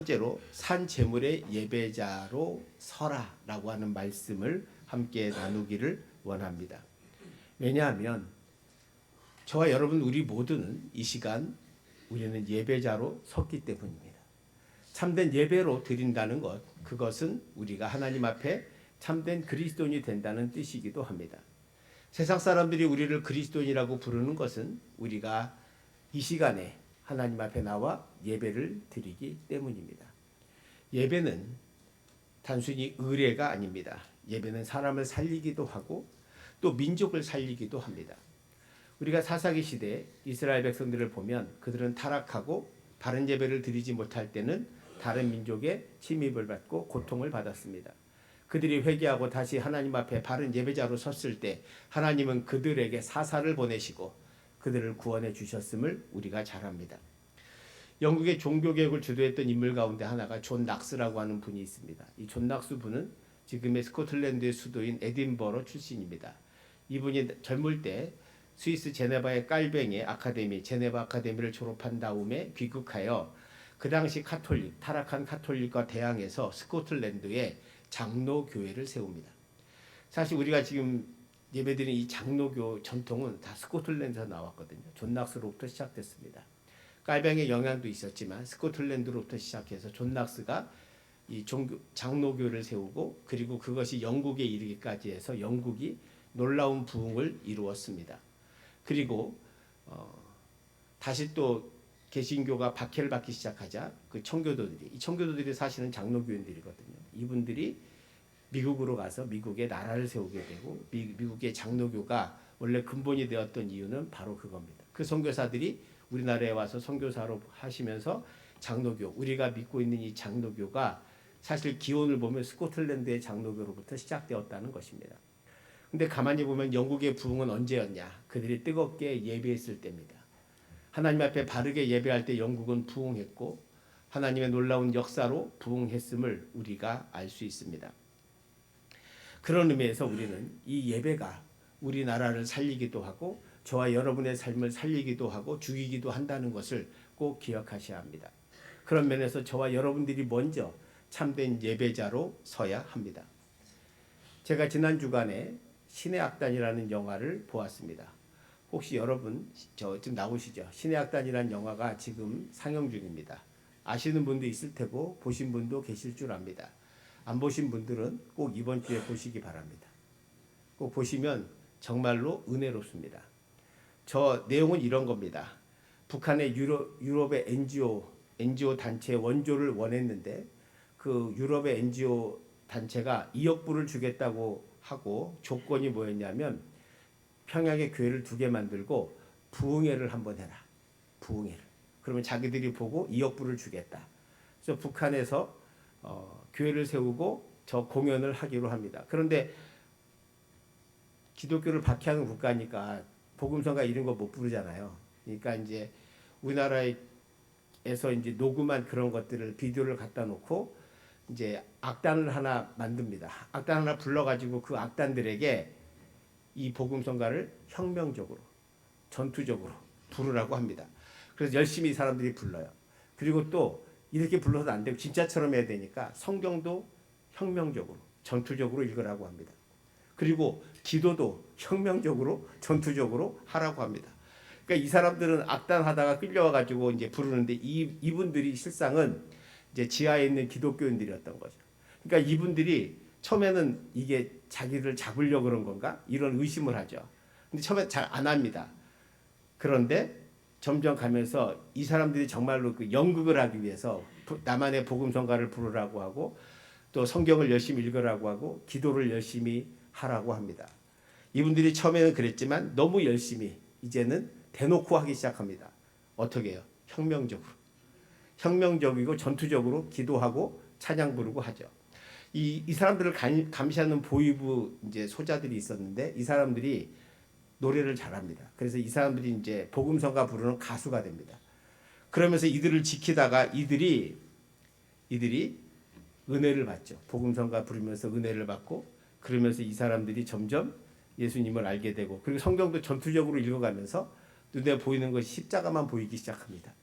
번째로 산 제물의 예배자로 서라라고 하는 말씀을 함께 나누기를 원합니다. 왜냐하면 저와 여러분 우리 모두는 이 시간 우리는 예배자로 섰기 때문입니다. 참된 예배로 드린다는 것, 그것은 우리가 하나님 앞에 참된 그리스도인이 된다는 뜻이기도 합니다. 세상 사람들이 우리를 그리스도인이라고 부르는 것은 우리가 이 시간에 하나님 앞에 나와 예배를 드리기 때문입니다. 예배는 단순히 의례가 아닙니다. 예배는 사람을 살리기도 하고 또 민족을 살리기도 합니다. 우리가 사사기 시대 이스라엘 백성들을 보면 그들은 타락하고 바른 예배를 드리지 못할 때는 다른 민족의 침입을 받고 고통을 받았습니다. 그들이 회개하고 다시 하나님 앞에 바른 예배자로 섰을 때 하나님은 그들에게 사사를 보내시고 그들을 구원해 주셨음을 우리가 잘 압니다. 영국의 종교개혁을 주도했던 인물 가운데 하나가 존 낙스라고 하는 분이 있습니다. 이 존 낙스 분은 지금의 스코틀랜드의 수도인 에딘버러 출신입니다. 이분이 젊을 때 스위스 제네바의 깔뱅의 아카데미, 제네바 아카데미를 졸업한 다음에 귀국하여 그 당시 타락한 카톨릭과 대항해서 스코틀랜드에 장로교회를 세웁니다. 사실 우리가 지금 예배드리는 이 장로교 전통은 다 스코틀랜드에서 나왔거든요. 존 낙스로부터 시작됐습니다. 깔뱅의 영향도 있었지만 스코틀랜드로부터 시작해서 존 낙스가 이 장로교를 세우고 그리고 그것이 영국에 이르기까지 해서 영국이 놀라운 부흥을 이루었습니다. 그리고 다시 또 개신교가 박해를 받기 시작하자 이 청교도들이 사실은 장로교인들이거든요. 이분들이 미국으로 가서 미국의 나라를 세우게 되고 미국의 장로교가 원래 근본이 되었던 이유는 바로 그겁니다. 그 선교사들이 우리나라에 와서 선교사로 하시면서 장로교, 우리가 믿고 있는 이 장로교가 사실 기원을 보면 스코틀랜드의 장로교로부터 시작되었다는 것입니다. 근데 가만히 보면 영국의 부흥은 언제였냐? 그들이 뜨겁게 예배했을 때입니다. 하나님 앞에 바르게 예배할 때 영국은 부흥했고 하나님의 놀라운 역사로 부흥했음을 우리가 알 수 있습니다. 그런 의미에서 우리는 이 예배가 우리나라를 살리기도 하고 저와 여러분의 삶을 살리기도 하고 죽이기도 한다는 것을 꼭 기억하셔야 합니다. 그런 면에서 저와 여러분들이 먼저 참된 예배자로 서야 합니다. 제가 지난 주간에 신의 악단이라는 영화를 보았습니다. 혹시 여러분 지금 나오시죠? 신의 악단이라는 영화가 지금 상영 중입니다. 아시는 분도 있을 테고 보신 분도 계실 줄 압니다. 안 보신 분들은 꼭 이번 주에 보시기 바랍니다. 꼭 보시면 정말로 은혜롭습니다. 저 내용은 이런 겁니다. 북한의 유럽의 NGO 단체의 원조를 원했는데 그 유럽의 NGO 단체가 2억 불을 주겠다고 하고 조건이 뭐였냐면 평양에 교회를 2개 만들고 부흥회를 한번 해라. 부흥회를. 그러면 자기들이 보고 2억 불을 주겠다. 그래서 북한에서 교회를 세우고 저 공연을 하기로 합니다. 그런데 기독교를 박해하는 국가니까 복음성가 이런 거 못 부르잖아요. 그러니까 이제 우리나라에서 이제 녹음한 그런 것들을 비디오를 갖다 놓고 이제 악단을 하나 만듭니다. 악단 하나 불러가지고 그 악단들에게 이 복음성가를 혁명적으로 전투적으로 부르라고 합니다. 그래서 열심히 사람들이 불러요. 그리고 또 이렇게 불러도 안 되고 진짜처럼 해야 되니까 성경도 혁명적으로 전투적으로 읽으라고 합니다. 그리고 기도도 혁명적으로 전투적으로 하라고 합니다. 그러니까 이 사람들은 악단하다가 끌려와가지고 이제 부르는데 이분들이 실상은 이제 지하에 있는 기독교인들이었던 거죠. 그러니까 이분들이 처음에는 이게 자기를 잡으려고 그런 건가? 이런 의심을 하죠. 근데 처음에 잘 안 합니다. 그런데 점점 가면서 이 사람들이 정말로 그 연극을 하기 위해서 나만의 복음성가를 부르라고 하고 또 성경을 열심히 읽으라고 하고 기도를 열심히 하라고 합니다. 이분들이 처음에는 그랬지만 너무 열심히 이제는 대놓고 하기 시작합니다. 어떻게 해요? 혁명적이고 전투적으로 기도하고 찬양 부르고 하죠. 이 사람들을 감시하는 보위부 이제 소자들이 있었는데 이 사람들이 노래를 잘합니다. 그래서 이 사람들이 이제 복음성가 부르는 가수가 됩니다. 그러면서 이들을 지키다가 이들이 은혜를 받죠. 복음성가 부르면서 은혜를 받고 그러면서 이 사람들이 점점 예수님을 알게 되고 그리고 성경도 전투적으로 읽어가면서 눈에 보이는 것이 십자가만 보이기 시작합니다.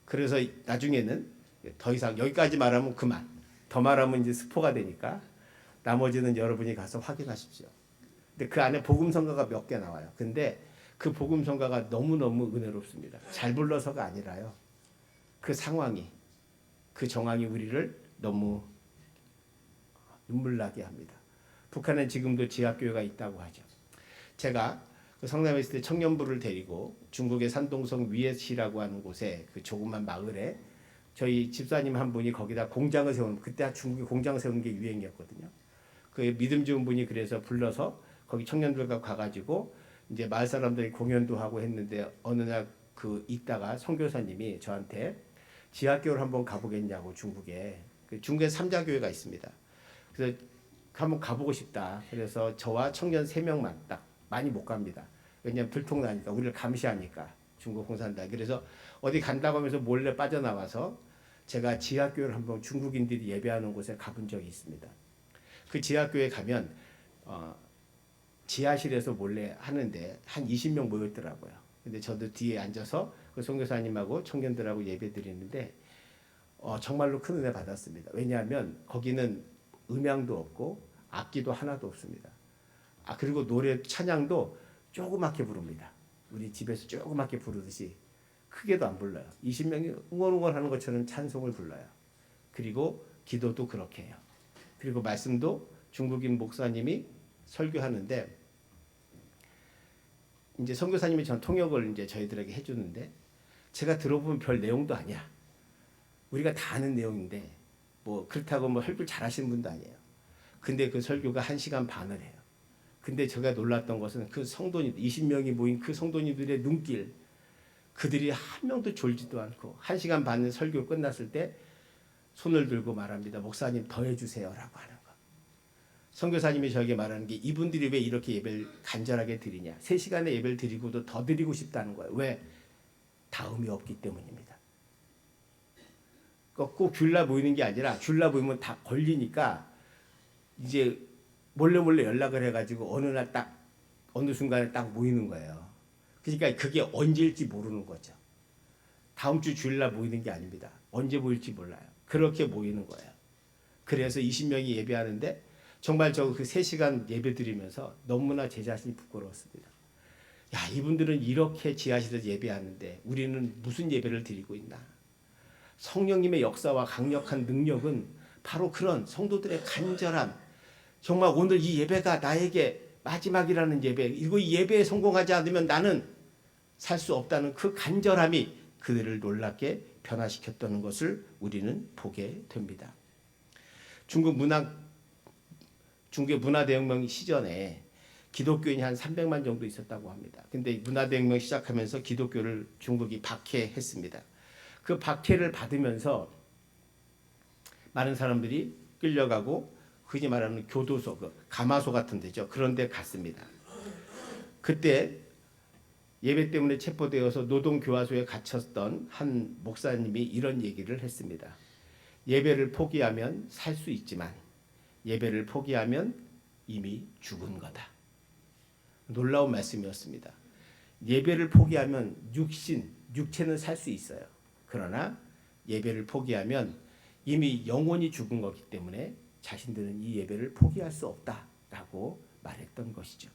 그래서 나중에는 더 이상 여기까지 말하면 그만. 더 말하면 이제 스포가 되니까 나머지는 여러분이 가서 확인하십시오. 근데 그 안에 복음성가가 몇 개 나와요. 근데 그 복음성가가 너무너무 은혜롭습니다. 잘 불러서가 아니라요. 그 상황이, 그 정황이 우리를 너무 눈물 나게 합니다. 북한엔 지금도 지하교회가 있다고 하죠. 제가 그 성남에 있을 때 청년부를 데리고 중국의 산동성 위에시라고 하는 곳에 그 조그만 마을에 저희 집사님 한 분이 거기다 공장을 세우는, 그때 중국에 공장 세우는 게 유행이었거든요. 그 믿음 좋은 분이 그래서 불러서 거기 청년들과 가가지고 이제 마을 사람들이 공연도 하고 했는데 어느 날 그 있다가 선교사님이 저한테 지하교회를 한번 가보겠냐고 중국에. 그 중국에 삼자교회가 있습니다. 그래서 한번 가보고 싶다. 그래서 저와 청년 3명만 딱, 많이 못 갑니다. 왜냐하면 들통나니까, 우리를 감시하니까, 중국 공산당. 그래서 어디 간다고 하면서 몰래 빠져나와서 제가 지하교회를 한번 중국인들이 예배하는 곳에 가본 적이 있습니다. 그 지하교회 가면 지하실에서 몰래 하는데 한 20명 모였더라고요. 근데 저도 뒤에 앉아서 그 선교사님하고 청년들하고 예배 드리는데 정말로 큰 은혜 받았습니다. 왜냐하면 거기는 음향도 없고 악기도 하나도 없습니다. 그리고 노래 찬양도 조그맣게 부릅니다. 우리 집에서 조그맣게 부르듯이 크게도 안 불러요. 20명이 웅얼웅얼하는 것처럼 찬송을 불러요. 그리고 기도도 그렇게 해요. 그리고 말씀도 중국인 목사님이 설교하는데 이제 선교사님이 전 통역을 이제 저희들에게 해주는데 제가 들어보면 별 내용도 아니야. 우리가 다 아는 내용인데 뭐 그렇다고 뭐 설교 잘하시는 분도 아니에요. 근데 그 설교가 1시간 반을 해요. 근데 제가 놀랐던 것은 그 성도님들, 20명이 모인 그 성도님들의 눈길, 그들이 한 명도 졸지도 않고 1시간 반 설교 끝났을 때 손을 들고 말합니다. 목사님 더 해주세요라고 하는 거. 선교사님이 저에게 말하는 게 이분들이 왜 이렇게 예배를 간절하게 드리냐. 3시간의 예배를 드리고도 더 드리고 싶다는 거예요. 왜? 다음이 없기 때문입니다. 꼭 귤라 모이는 게 아니라 귤라 모이면 다 걸리니까 이제 몰래 연락을 해가지고 어느 날 딱 어느 순간에 딱 모이는 거예요. 그러니까 그게 언제일지 모르는 거죠. 다음 주 주일날 모이는 게 아닙니다. 언제 모일지 몰라요. 그렇게 모이는 거예요. 그래서 20명이 예배하는데 정말 저 그 3시간 예배 드리면서 너무나 제 자신이 부끄러웠습니다. 야, 이분들은 이렇게 지하실에서 예배하는데 우리는 무슨 예배를 드리고 있나. 성령님의 역사와 강력한 능력은 바로 그런 성도들의 간절함, 정말 오늘 이 예배가 나에게 마지막이라는 예배, 이거 이 예배에 성공하지 않으면 나는 살 수 없다는 그 간절함이 그들을 놀랍게 변화시켰다는 것을 우리는 보게 됩니다. 중국의 문화대혁명 시전에 기독교인이 한 300만 정도 있었다고 합니다. 근데 문화대혁명 시작하면서 기독교를 중국이 박해했습니다. 그 박해를 받으면서 많은 사람들이 끌려가고 흔히 말하는 교도소, 가마소 같은 데죠. 그런 데 갔습니다. 그때 예배 때문에 체포되어서 노동교화소에 갇혔던 한 목사님이 이런 얘기를 했습니다. 예배를 포기하면 살 수 있지만 예배를 포기하면 이미 죽은 거다. 놀라운 말씀이었습니다. 예배를 포기하면 육체는 살 수 있어요. 그러나 예배를 포기하면 이미 영혼이 죽은 거기 때문에 자신들은 이 예배를 포기할 수 없다라고 말했던 것이죠.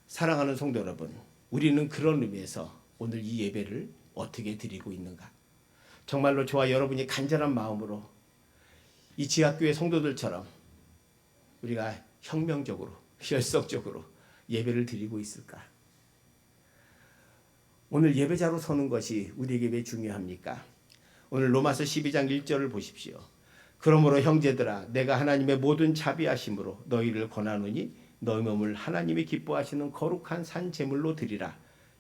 사랑하는 성도 여러분, 우리는 그런 의미에서 오늘 이 예배를 어떻게 드리고 있는가? 정말로 저와 여러분이 간절한 마음으로 이 지하교회 성도들처럼 우리가 혁명적으로, 열성적으로 예배를 드리고 있을까? 오늘 예배자로 서는 것이 우리에게 왜 중요합니까? 오늘 로마서 12장 1절을 보십시오. 그러므로 형제들아, 내가 하나님의 모든 자비하심으로 너희를 권하노니 너희 몸을 하나님이 기뻐하시는 거룩한 산 제물로 드리라.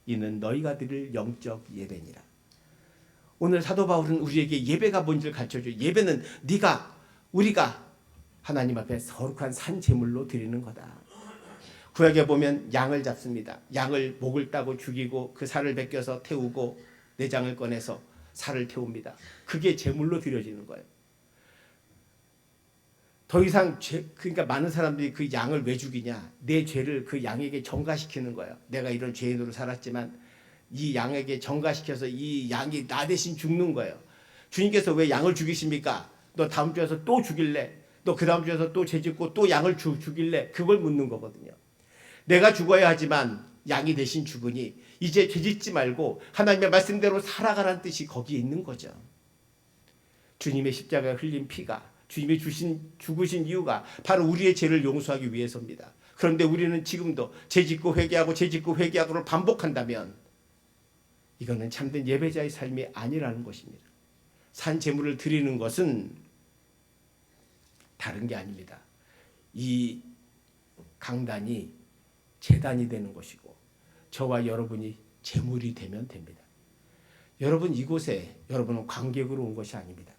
이는 너희가 드릴 영적 예배니라. 오늘 사도 바울은 우리에게 예배가 뭔지를 가르쳐줘요. 예배는 우리가 하나님 앞에 거룩한 산 제물로 드리는 거다. 구약에 보면 양을 잡습니다. 양을 목을 따고 죽이고 그 살을 벗겨서 태우고 내장을 꺼내서 살을 태웁니다. 그게 제물로 드려지는 거예요. 더 이상 그러니까 많은 사람들이 그 양을 왜 죽이냐? 내 죄를 그 양에게 전가시키는 거예요. 내가 이런 죄인으로 살았지만 이 양에게 전가시켜서 이 양이 나 대신 죽는 거예요. 주님께서 왜 양을 죽이십니까? 너 다음 주에서 또 죽일래? 너 그 다음 주에서 또 죄짓고 또 양을 죽일래? 그걸 묻는 거거든요. 내가 죽어야 하지만 양이 대신 죽으니 이제 죄짓지 말고 하나님의 말씀대로 살아가라는 뜻이 거기에 있는 거죠. 주님의 십자가에 흘린 피가, 주님이 죽으신 이유가 바로 우리의 죄를 용서하기 위해서입니다. 그런데 우리는 지금도 죄짓고 회개하고 죄짓고 회개하고를 반복한다면 이거는 참된 예배자의 삶이 아니라는 것입니다. 산 제물을 드리는 것은 다른 게 아닙니다. 이 강단이 제단이 되는 것이고 저와 여러분이 제물이 되면 됩니다. 여러분 이곳에 여러분은 관객으로 온 것이 아닙니다.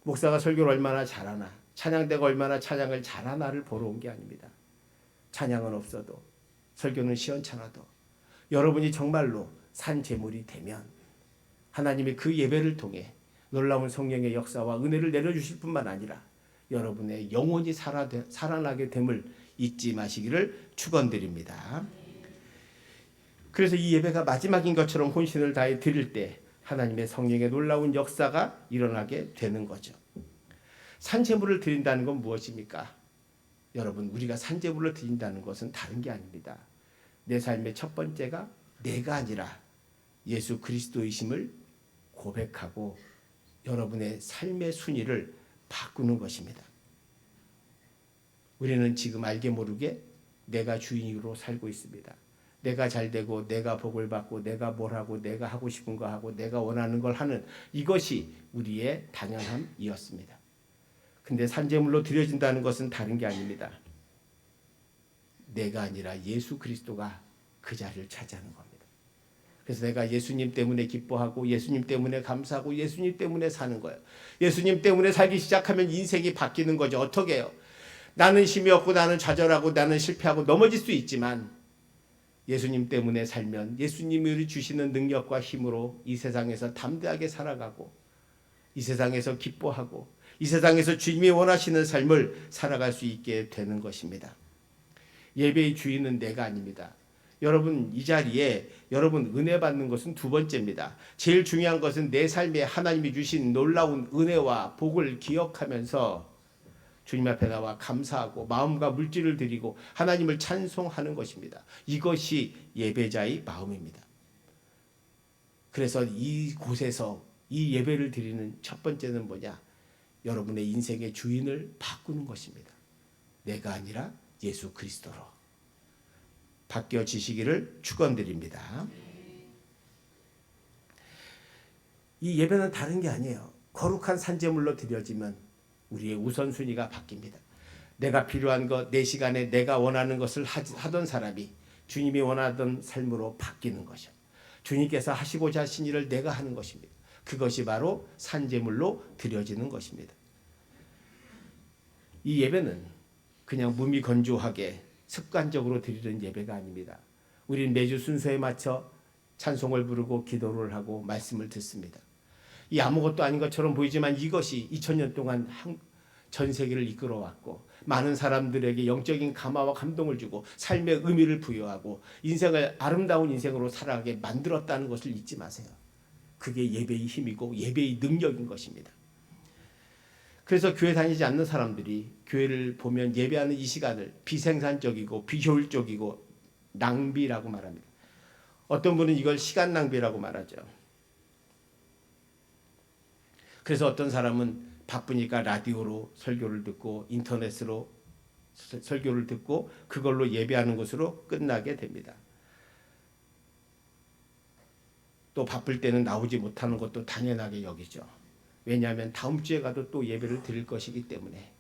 목사가 설교를 얼마나 잘하나, 찬양대가 얼마나 찬양을 잘하나를 보러 온 게 아닙니다. 찬양은 없어도, 설교는 시원찮아도 여러분이 정말로 산 제물이 되면 하나님이 그 예배를 통해 놀라운 성령의 역사와 은혜를 내려주실 뿐만 아니라 여러분의 영혼이 살아나게 됨을 잊지 마시기를 축원드립니다. 그래서 이 예배가 마지막인 것처럼 혼신을 다해 드릴 때 하나님의 성령의 놀라운 역사가 일어나게 되는 거죠. 산제물을 드린다는 건 무엇입니까? 여러분, 우리가 산제물을 드린다는 것은 다른 게 아닙니다. 내 삶의 첫 번째가 내가 아니라 예수 그리스도이심을 고백하고 여러분의 삶의 순위를 바꾸는 것입니다. 우리는 지금 알게 모르게 내가 주인으로 살고 있습니다. 내가 잘되고 내가 복을 받고 내가 뭘 하고 내가 하고 싶은 거 하고 내가 원하는 걸 하는 이것이 우리의 당연함이었습니다. 근데 산제물로 드려진다는 것은 다른 게 아닙니다. 내가 아니라 예수 그리스도가 그 자리를 차지하는 겁니다. 그래서 내가 예수님 때문에 기뻐하고 예수님 때문에 감사하고 예수님 때문에 사는 거예요. 예수님 때문에 살기 시작하면 인생이 바뀌는 거죠. 어떻게 해요? 나는 힘이 없고 나는 좌절하고 나는 실패하고 넘어질 수 있지만 예수님 때문에 살면 예수님이 주시는 능력과 힘으로 이 세상에서 담대하게 살아가고 이 세상에서 기뻐하고 이 세상에서 주님이 원하시는 삶을 살아갈 수 있게 되는 것입니다. 예배의 주인은 내가 아닙니다. 여러분 이 자리에 여러분 은혜 받는 것은 두 번째입니다. 제일 중요한 것은 내 삶에 하나님이 주신 놀라운 은혜와 복을 기억하면서 주님 앞에 나와 감사하고 마음과 물질을 드리고 하나님을 찬송하는 것입니다. 이것이 예배자의 마음입니다. 그래서 이곳에서 이 예배를 드리는 첫 번째는 뭐냐? 여러분의 인생의 주인을 바꾸는 것입니다. 내가 아니라 예수 그리스도로 바뀌어지시기를 축원드립니다. 이 예배는 다른 게 아니에요. 거룩한 산제물로 드려지면 우리의 우선순위가 바뀝니다. 내가 필요한 것, 내 시간에 내가 원하는 것을 하던 사람이 주님이 원하던 삶으로 바뀌는 것이요. 주님께서 하시고자 하신 일을 내가 하는 것입니다. 그것이 바로 산제물로 드려지는 것입니다. 이 예배는 그냥 무미건조하게 습관적으로 드리는 예배가 아닙니다. 우리는 매주 순서에 맞춰 찬송을 부르고 기도를 하고 말씀을 듣습니다. 이 아무것도 아닌 것처럼 보이지만 이것이 2000년 동안 전 세계를 이끌어왔고 많은 사람들에게 영적인 감화와 감동을 주고 삶의 의미를 부여하고 인생을 아름다운 인생으로 살아가게 만들었다는 것을 잊지 마세요. 그게 예배의 힘이고 예배의 능력인 것입니다. 그래서 교회 다니지 않는 사람들이 교회를 보면 예배하는 이 시간을 비생산적이고 비효율적이고 낭비라고 말합니다. 어떤 분은 이걸 시간 낭비라고 말하죠. 그래서 어떤 사람은 바쁘니까 라디오로 설교를 듣고 인터넷으로 설교를 듣고 그걸로 예배하는 것으로 끝나게 됩니다. 또 바쁠 때는 나오지 못하는 것도 당연하게 여기죠. 왜냐하면 다음 주에 가도 또 예배를 드릴 것이기 때문에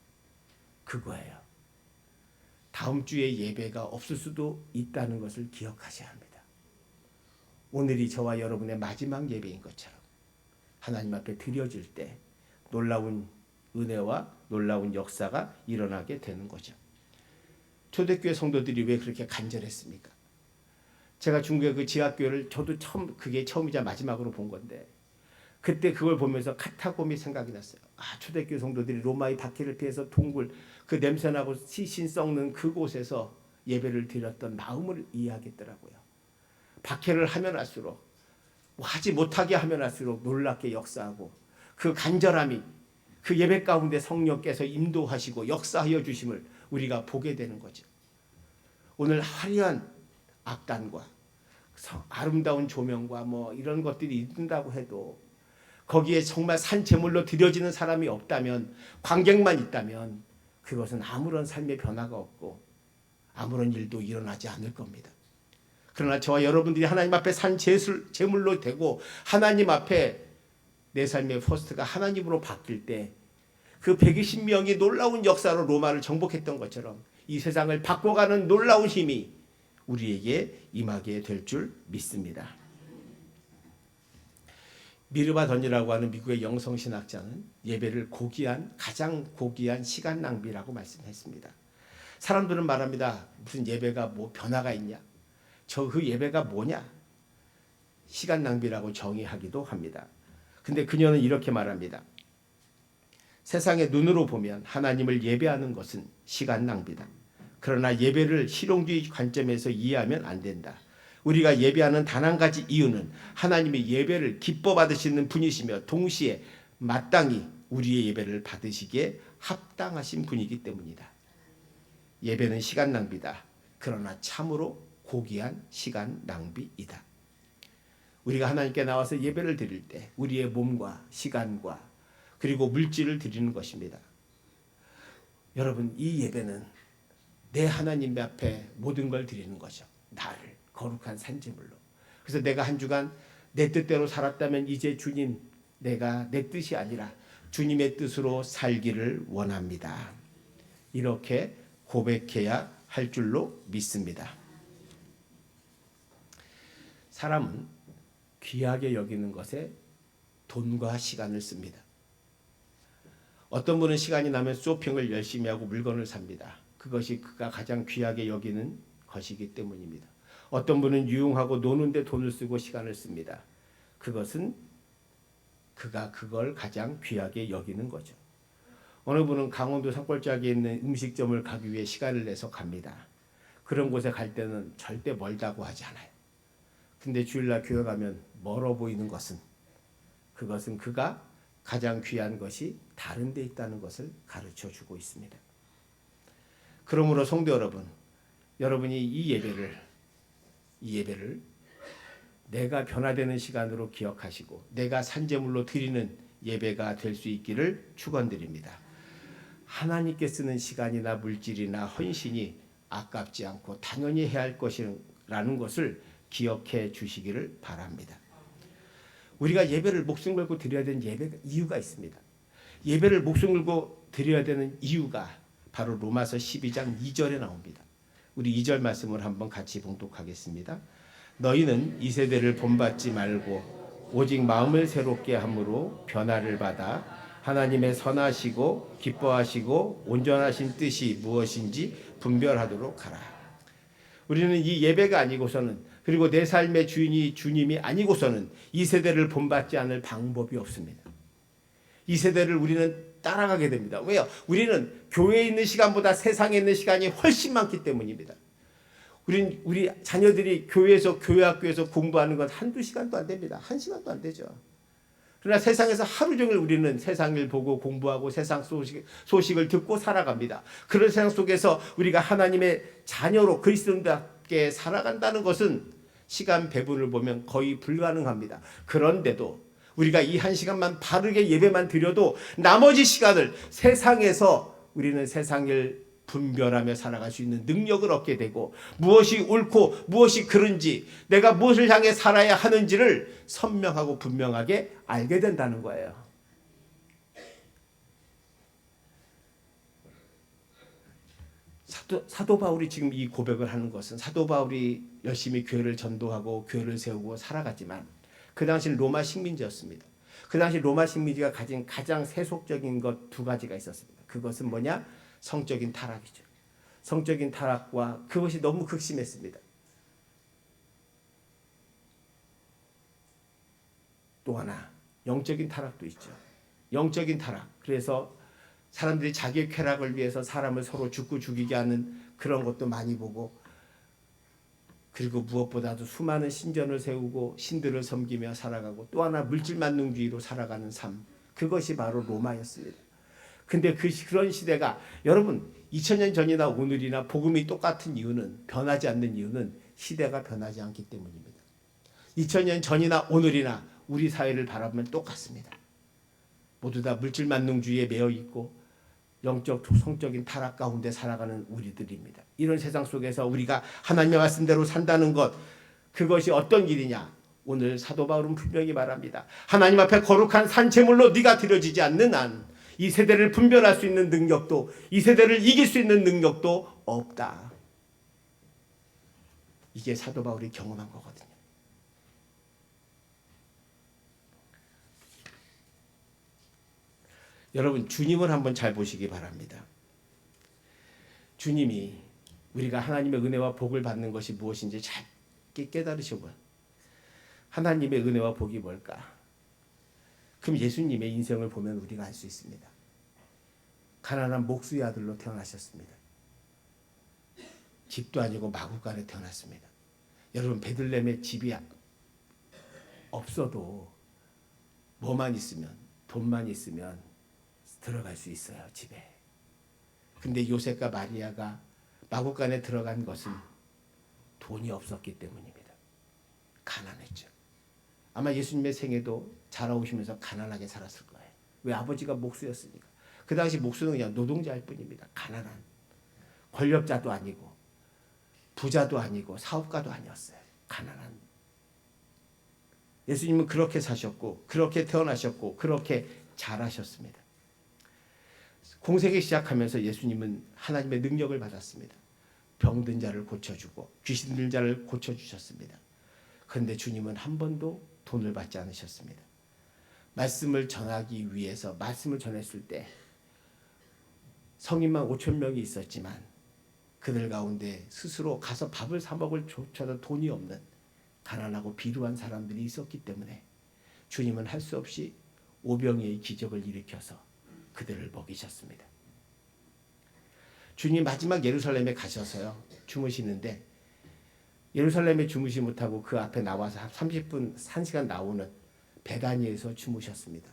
그거예요. 다음 주에 예배가 없을 수도 있다는 것을 기억하셔야 합니다. 오늘이 저와 여러분의 마지막 예배인 것처럼 하나님 앞에 드려질 때 놀라운 은혜와 놀라운 역사가 일어나게 되는 거죠. 초대교회 성도들이 왜 그렇게 간절했습니까? 제가 중국의 그 지하교회를 저도 그게 처음이자 마지막으로 본 건데 그때 그걸 보면서 카타콤이 생각이 났어요. 초대교회 성도들이 로마의 박해를 피해서 동굴 그 냄새나고 시신 썩는 그곳에서 예배를 드렸던 마음을 이해하겠더라고요. 박해를 하면 할수록 하지 못하게 하면 할수록 놀랍게 역사하고 그 간절함이 그 예배 가운데 성령께서 인도하시고 역사하여 주심을 우리가 보게 되는 거죠. 오늘 화려한 악단과 아름다운 조명과 뭐 이런 것들이 있는다고 해도 거기에 정말 산 제물로 드려지는 사람이 없다면, 관객만 있다면 그것은 아무런 삶의 변화가 없고 아무런 일도 일어나지 않을 겁니다. 그러나 저와 여러분들이 하나님 앞에 산 제물로 되고 하나님 앞에 내 삶의 포스트가 하나님으로 바뀔 때 그 120명이 놀라운 역사로 로마를 정복했던 것처럼 이 세상을 바꿔가는 놀라운 힘이 우리에게 임하게 될 줄 믿습니다. 미르바 던이라고 하는 미국의 영성신학자는 예배를 가장 고귀한 시간 낭비라고 말씀했습니다. 사람들은 말합니다. 무슨 예배가 뭐 변화가 있냐? 그 예배가 뭐냐? 시간 낭비라고 정의하기도 합니다. 근데 그녀는 이렇게 말합니다. 세상의 눈으로 보면 하나님을 예배하는 것은 시간 낭비다. 그러나 예배를 실용주의 관점에서 이해하면 안 된다. 우리가 예배하는 단 한 가지 이유는 하나님의 예배를 기뻐 받으시는 분이시며 동시에 마땅히 우리의 예배를 받으시기에 합당하신 분이기 때문이다. 예배는 시간 낭비다. 그러나 참으로 고귀한 시간 낭비이다. 우리가 하나님께 나와서 예배를 드릴 때 우리의 몸과 시간과 그리고 물질을 드리는 것입니다. 여러분, 이 예배는 내 하나님 앞에 모든 걸 드리는 거죠. 나를 거룩한 산제물로. 그래서 내가 한 주간 내 뜻대로 살았다면 이제 주님, 내가 내 뜻이 아니라 주님의 뜻으로 살기를 원합니다. 이렇게 고백해야 할 줄로 믿습니다. 사람은 귀하게 여기는 것에 돈과 시간을 씁니다. 어떤 분은 시간이 나면 쇼핑을 열심히 하고 물건을 삽니다. 그것이 그가 가장 귀하게 여기는 것이기 때문입니다. 어떤 분은 유용하고 노는데 돈을 쓰고 시간을 씁니다. 그것은 그가 그걸 가장 귀하게 여기는 거죠. 어느 분은 강원도 산골짜기에 있는 음식점을 가기 위해 시간을 내서 갑니다. 그런 곳에 갈 때는 절대 멀다고 하지 않아요. 근데 주일날 교회 가면 멀어 보이는 것은 그것은 그가 가장 귀한 것이 다른 데 있다는 것을 가르쳐 주고 있습니다. 그러므로 성도 여러분, 여러분이 이 예배를 내가 변화되는 시간으로 기억하시고 내가 산제물로 드리는 예배가 될 수 있기를 축원드립니다. 하나님께 쓰는 시간이나 물질이나 헌신이 아깝지 않고 당연히 해야 할 것이라는 것을 기억해 주시기를 바랍니다. 우리가 예배를 목숨 걸고 드려야 되는 이유가 있습니다. 예배를 목숨 걸고 드려야 되는 이유가 바로 로마서 12장 2절에 나옵니다. 우리 2절 말씀을 한번 같이 봉독하겠습니다. 너희는 이 세대를 본받지 말고 오직 마음을 새롭게 함으로 변화를 받아 하나님의 선하시고 기뻐하시고 온전하신 뜻이 무엇인지 분별하도록 하라. 우리는 이 예배가 아니고서는, 그리고 내 삶의 주인이 주님이 아니고서는 이 세대를 본받지 않을 방법이 없습니다. 이 세대를 우리는 따라가게 됩니다. 왜요? 우리는 교회에 있는 시간보다 세상에 있는 시간이 훨씬 많기 때문입니다. 우리 자녀들이 교회 학교에서 공부하는 건 한두 시간도 안 됩니다. 1시간도 안 되죠. 그러나 세상에서 하루 종일 우리는 세상을 보고 공부하고 세상 소식을 듣고 살아갑니다. 그런 세상 속에서 우리가 하나님의 자녀로 그리스도인답게 살아간다는 것은 시간 배분을 보면 거의 불가능합니다. 그런데도 우리가 이 1시간만 바르게 예배만 드려도 나머지 시간을 세상에서 우리는 세상을 분별하며 살아갈 수 있는 능력을 얻게 되고, 무엇이 옳고 무엇이 그른지, 내가 무엇을 향해 살아야 하는지를 선명하고 분명하게 알게 된다는 거예요. 사도 바울이 지금 이 고백을 하는 것은, 사도 바울이 열심히 교회를 전도하고 교회를 세우고 살아갔지만 그 당시 로마 식민지였습니다. 그 당시 로마 식민지가 가진 가장 세속적인 것 두 가지가 있었습니다. 그것은 뭐냐? 성적인 타락이죠. 성적인 타락과 그것이 너무 극심했습니다. 또 하나 영적인 타락도 있죠. 영적인 타락. 그래서 사람들이 자기의 쾌락을 위해서 사람을 서로 죽이게 하는 그런 것도 많이 보고, 그리고 무엇보다도 수많은 신전을 세우고 신들을 섬기며 살아가고, 또 하나 물질만능주의로 살아가는 삶, 그것이 바로 로마였습니다. 근데 그런 시대가 여러분 2000년 전이나 오늘이나 복음이 똑같은 이유는 변하지 않는 이유는 시대가 변하지 않기 때문입니다. 2000년 전이나 오늘이나 우리 사회를 바라보면 똑같습니다. 모두 다 물질 만능주의에 매여 있고 영적 성적인 타락 가운데 살아가는 우리들입니다. 이런 세상 속에서 우리가 하나님의 말씀대로 산다는 것 그것이 어떤 길이냐? 오늘 사도 바울은 분명히 말합니다. 하나님 앞에 거룩한 산채물로 네가 드려지지 않는 한 이 세대를 분별할 수 있는 능력도 이 세대를 이길 수 있는 능력도 없다. 이게 사도 바울이 경험한 거거든요. 여러분 주님을 한번 잘 보시기 바랍니다. 주님이 우리가 하나님의 은혜와 복을 받는 것이 무엇인지 잘 깨달으시고 하나님의 은혜와 복이 뭘까? 그럼 예수님의 인생을 보면 우리가 알 수 있습니다. 가난한 목수의 아들로 태어나셨습니다. 집도 아니고 마구간에 태어났습니다. 여러분 베들레헴에 집이 없어도 뭐만 있으면 돈만 있으면 들어갈 수 있어요. 집에. 근데 요셉과 마리아가 마구간에 들어간 것은 돈이 없었기 때문입니다. 가난했죠. 아마 예수님의 생애도 자라오시면서 가난하게 살았을 거예요. 왜? 아버지가 목수였으니까. 그 당시 목수는 그냥 노동자일 뿐입니다. 가난한. 권력자도 아니고 부자도 아니고 사업가도 아니었어요. 가난한. 예수님은 그렇게 사셨고 그렇게 태어나셨고 그렇게 자라셨습니다. 공생애 시작하면서 예수님은 하나님의 능력을 받았습니다. 병든 자를 고쳐주고 귀신 들린 자를 고쳐주셨습니다. 그런데 주님은 한 번도 돈을 받지 않으셨습니다. 말씀을 전하기 위해서 말씀을 전했을 때 성인만 5,000명이 있었지만 그들 가운데 스스로 가서 밥을 사 먹을 조차도 돈이 없는 가난하고 비루한 사람들이 있었기 때문에 주님은 할 수 없이 오병이의 기적을 일으켜서 그들을 먹이셨습니다. 주님 마지막 예루살렘에 가셔서요 주무시는데 예루살렘에 주무시 못하고 그 앞에 나와서 30분 1시간 나오는 베다니에서 주무셨습니다.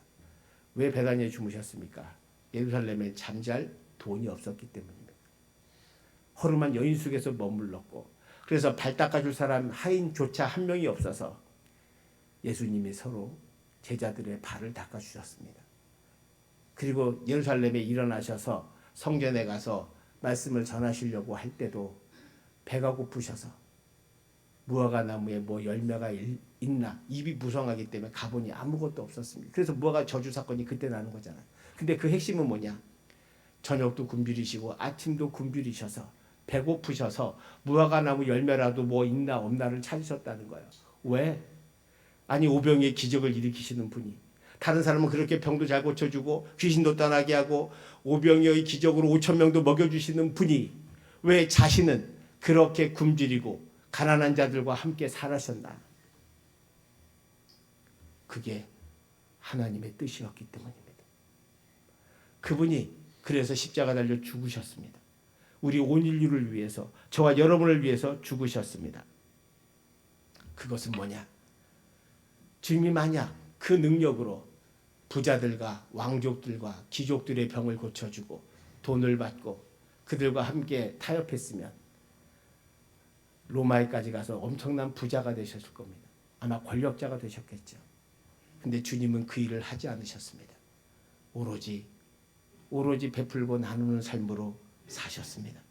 왜 베다니에 주무셨습니까? 예루살렘에 잠잘 돈이 없었기 때문입니다. 허름한 여인 속에서 머물렀고 그래서 발 닦아줄 사람 하인조차 한 명이 없어서 예수님이 서로 제자들의 발을 닦아주셨습니다. 그리고 예루살렘에 일어나셔서 성전에 가서 말씀을 전하시려고 할 때도 배가 고프셔서 무화과 나무에 뭐 열매가 있나 입이 무성하기 때문에 가보니 아무것도 없었습니다. 그래서 무화과 저주 사건이 그때 나는 거잖아요. 근데 그 핵심은 뭐냐? 저녁도 굶주리시고 아침도 굶주리셔서 배고프셔서 무화과 나무 열매라도 뭐 있나 없나를 찾으셨다는 거예요. 왜? 아니 오병이의 기적을 일으키시는 분이 다른 사람은 그렇게 병도 잘 고쳐주고 귀신도 떠나게 하고 오병이의 기적으로 5,000명도 먹여주시는 분이 왜 자신은 그렇게 굶주리고 가난한 자들과 함께 살아셨나? 그게 하나님의 뜻이었기 때문입니다. 그분이 그래서 십자가 달려 죽으셨습니다. 우리 온 인류를 위해서 저와 여러분을 위해서 죽으셨습니다. 그것은 뭐냐? 주님이 만약 그 능력으로 부자들과 왕족들과 귀족들의 병을 고쳐주고 돈을 받고 그들과 함께 타협했으면 로마에까지 가서 엄청난 부자가 되셨을 겁니다. 아마 권력자가 되셨겠죠. 근데 주님은 그 일을 하지 않으셨습니다. 오로지 베풀고 나누는 삶으로 사셨습니다.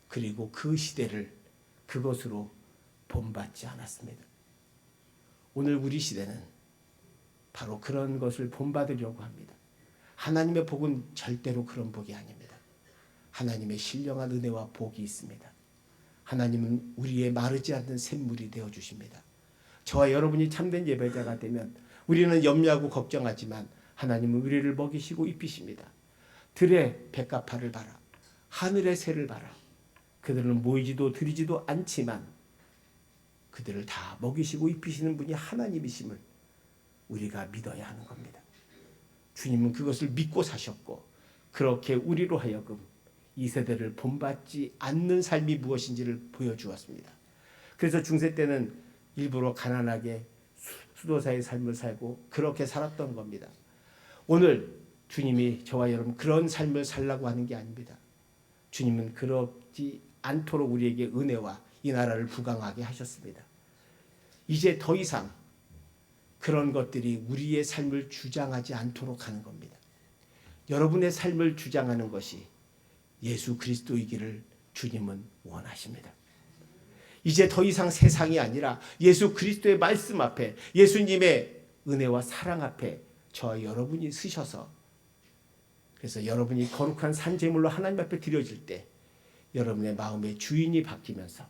그리고 그 시대를 그것으로 본받지 않았습니다. 오늘 우리 시대는 바로 그런 것을 본받으려고 합니다. 하나님의 복은 절대로 그런 복이 아닙니다. 하나님의 신령한 은혜와 복이 있습니다. 하나님은 우리의 마르지 않는 샘물이 되어주십니다. 저와 여러분이 참된 예배자가 되면 우리는 염려하고 걱정하지만 하나님은 우리를 먹이시고 입히십니다. 들의 백합화를 봐라. 하늘의 새를 봐라. 그들은 모이지도 드리지도 않지만 그들을 다 먹이시고 입히시는 분이 하나님이심을 우리가 믿어야 하는 겁니다. 주님은 그것을 믿고 사셨고 그렇게 우리로 하여금 이 세대를 본받지 않는 삶이 무엇인지를 보여주었습니다. 그래서 중세 때는 일부러 가난하게 수도사의 삶을 살고 그렇게 살았던 겁니다. 오늘 주님이 저와 여러분 그런 삶을 살라고 하는 게 아닙니다. 주님은 그렇지 않도록 우리에게 은혜와 이 나라를 부강하게 하셨습니다. 이제 더 이상 그런 것들이 우리의 삶을 주장하지 않도록 하는 겁니다. 여러분의 삶을 주장하는 것이 예수 그리스도이기를 주님은 원하십니다. 이제 더 이상 세상이 아니라 예수 그리스도의 말씀 앞에, 예수님의 은혜와 사랑 앞에 저와 여러분이 서셔서, 그래서 여러분이 거룩한 산제물로 하나님 앞에 드려질 때 여러분의 마음의 주인이 바뀌면서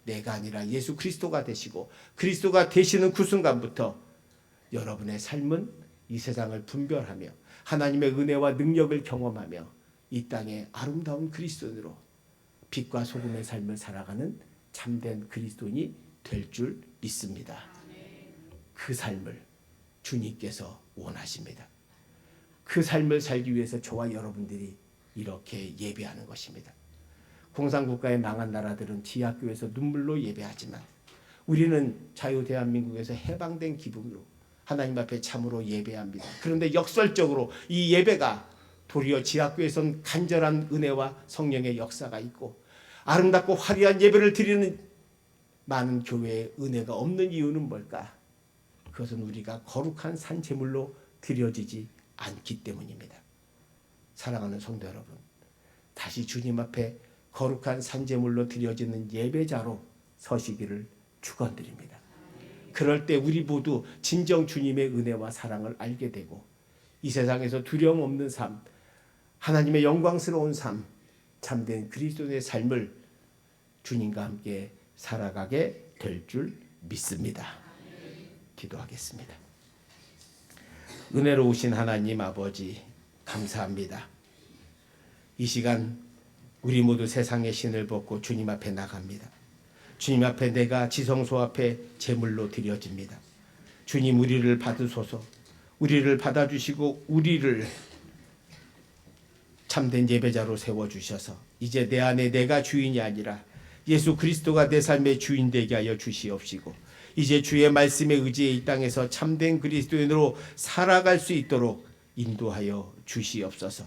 내가 아니라 예수 그리스도가 되시고 그리스도가 되시는 그 순간부터 여러분의 삶은 이 세상을 분별하며 하나님의 은혜와 능력을 경험하며 이 땅의 아름다운 그리스도인으로 빛과 소금의 삶을 살아가는 참된 그리스도인이 될 줄 믿습니다. 그 삶을 주님께서 원하십니다. 그 삶을 살기 위해서 저와 여러분들이 이렇게 예배하는 것입니다. 공산국가의 망한 나라들은 지하교회에서 눈물로 예배하지만 우리는 자유 대한민국에서 해방된 기분으로 하나님 앞에 참으로 예배합니다. 그런데 역설적으로 이 예배가 도리어 지하교회에선 간절한 은혜와 성령의 역사가 있고 아름답고 화려한 예배를 드리는 많은 교회에 은혜가 없는 이유는 뭘까? 그것은 우리가 거룩한 산제물로 드려지지 않기 때문입니다. 사랑하는 성도 여러분, 다시 주님 앞에 거룩한 산제물로 드려지는 예배자로 서시기를 축원드립니다. 그럴 때 우리 모두 진정 주님의 은혜와 사랑을 알게 되고 이 세상에서 두려움 없는 삶, 하나님의 영광스러운 삶, 참된 그리스도의 삶을 주님과 함께 살아가게 될 줄 믿습니다. 기도하겠습니다. 은혜로우신 하나님 아버지 감사합니다. 이 시간 우리 모두 세상의 신을 벗고 주님 앞에 나갑니다. 주님 앞에 내가 지성소 앞에 제물로 드려집니다. 주님 우리를 받으소서. 우리를 받아주시고 우리를 참된 예배자로 세워주셔서 이제 내 안에 내가 주인이 아니라 예수 그리스도가 내 삶의 주인 되게 하여 주시옵시고 이제 주의 말씀에 의지해 이 땅에서 참된 그리스도인으로 살아갈 수 있도록 인도하여 주시옵소서.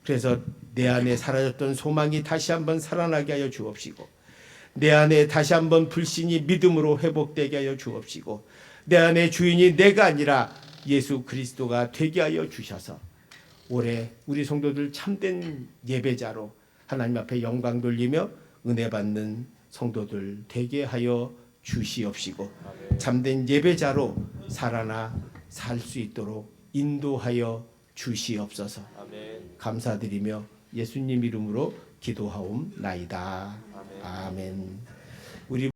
그래서 내 안에 사라졌던 소망이 다시 한번 살아나게 하여 주옵시고 내 안에 다시 한번 불신이 믿음으로 회복되게 하여 주옵시고 내 안에 주인이 내가 아니라 예수 그리스도가 되게 하여 주셔서 올해 우리 성도들 참된 예배자로 하나님 앞에 영광 돌리며 은혜 받는 성도들 되게 하여 주시옵시고 참된 예배자로 살아나 살 수 있도록 인도하여 주시옵소서. 감사드리며 예수님 이름으로 기도하옵나이다. 아멘. 우리